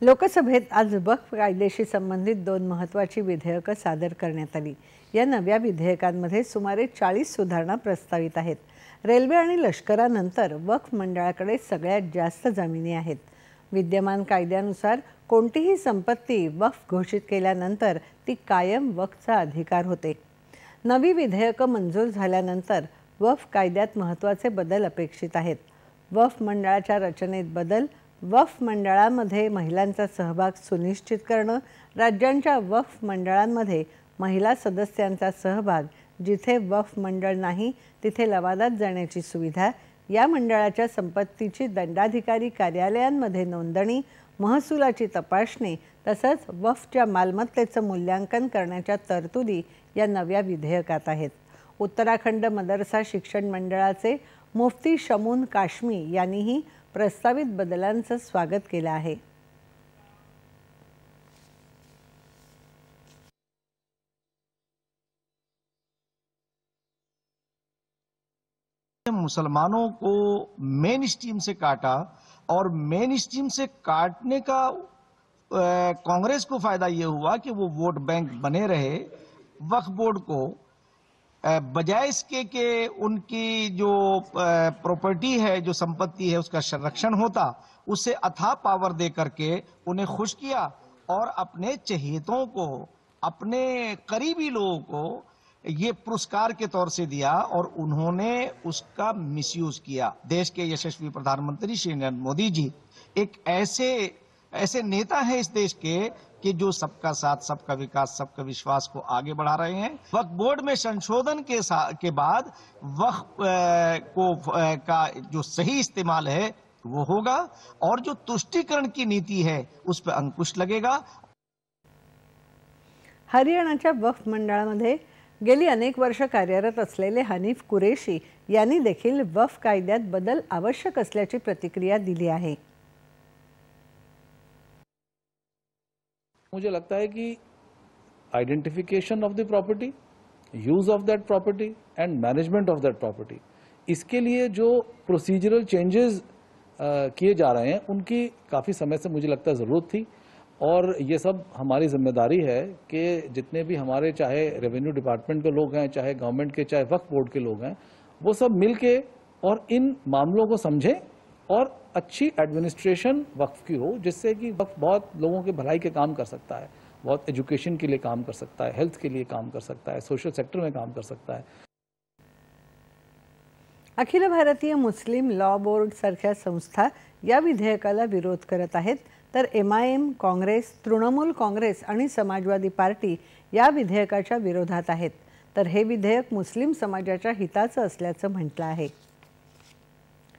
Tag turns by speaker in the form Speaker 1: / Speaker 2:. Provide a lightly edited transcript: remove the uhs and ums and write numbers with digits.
Speaker 1: लोकसभेत आज वक्फ कायद्याशी संबंधित दोन महत्त्वाची विधेयकं सादर करण्यात आली। या नव्या विधेयकांमध्ये सुमारे 40 सुधारणा प्रस्तावित आहेत। रेल्वे आणि लष्करानंतर वक्फ मंडळाकडे सगळ्यात जास्त जमिनी आहेत। विद्यमान कायद्यानुसार कोणतीही संपत्ती वक्फ घोषित केल्यानंतर ती कायम वक्फचा अधिकार होते। नवी विधेयकं मंजूर झाल्यानंतर वक्फ कायद्यात महत्त्वाचे बदल अपेक्षित आहेत। वक्फ मंडळाच्या रचनेत बदल, वक्फ मंडळामध्ये महिलांचा सहभाग सुनिश्चित करणं, राज्यांच्या वक्फ मंडळांमध्ये महिला सदस्यांचा सहभाग, जिथे वक्फ मंडळ नाही तिथे लवादात जाण्याची सुविधा, या मंडळाच्या संपत्तीची दंडाधिकारी कार्यालयांमध्ये नोंदणी, महसुलाची तपासणी तसंच वक्फच्या मालमत्तेचं मूल्यांकन करण्याच्या तरतुदी या नव्या विधेयकात आहेत। उत्तराखंड मदरसा शिक्षण मंडळाचे मुफ्ती शमून काश्मी यांनीही प्रस्तावित बदलांचं स्वागत केलं आहे।
Speaker 2: मुसलमानों को मेन स्ट्रीम से काटा और मेन स्ट्रीम से काटने का कांग्रेस को फायदा ये हुआ कि वो वोट बैंक बने रहे। वक्फ बोर्ड को बजाय इसके कि उनकी जो प्रॉपर्टी है, जो संपत्ति है, उसका संरक्षण होता, उसे अथाह पावर दे करके उन्हें खुश किया और अपने चहेतों को, अपने करीबी लोगों को ये पुरस्कार के तौर से दिया और उन्होंने उसका मिसयूज किया। देश के यशस्वी प्रधानमंत्री श्री नरेंद्र मोदी जी एक ऐसे नेता हैं इस देश के कि जो सबका साथ, सबका विकास, सबका विश्वास को आगे बढ़ा रहे हैं। वक्फ बोर्ड में संशोधन के बाद वक्फ का जो सही इस्तेमाल है वो होगा और जो तुष्टीकरण की नीति है उस पर अंकुश लगेगा।
Speaker 1: हरियाणाच्या वक्फ मंडळामध्ये गेली अनेक वर्ष कार्यरत असलेले हनीफ कुरेशी यांनी देखील वक्फ कायद्यात बदल आवश्यक असल्याची प्रतिक्रिया दिली आहे।
Speaker 3: मुझे लगता है कि identification of the property, use of that property end management of that property, इसके लिए जो प्रोसीजरल चेंजेस किए जा रहे हैं उनकी काफ़ी समय से मुझे लगता है ज़रूरत थी और ये सब हमारी जिम्मेदारी है कि जितने भी हमारे चाहे रेवेन्यू डिपार्टमेंट के लोग हैं, चाहे गवर्नमेंट के, चाहे वक्फ बोर्ड के लोग हैं, वो सब मिल के और इन मामलों को समझें और अच्छी एडमिनिस्ट्रेशन वक्फ की हो, जिससे कि वक्फ बहुत लोगों के भलाई के काम कर सकता है, बहुत एजुकेशन के लिए काम कर सकता है, हेल्थ के लिए काम कर सकता है, सोशल सेक्टर में काम कर सकता है।
Speaker 1: अखिल भारतीय मुस्लिम लॉ बोर्ड सारख्या संस्था या विधेयकाला विरोध करत आहेत, तर MIM, काँग्रेस, तृणमूल काँग्रेस आणि समाजवादी पार्टी या विधेयकाच्या विरोधात आहेत। तर हे विधेयक मुस्लिम समाजाच्या हिताचं असल्याचं म्हटलं आहे।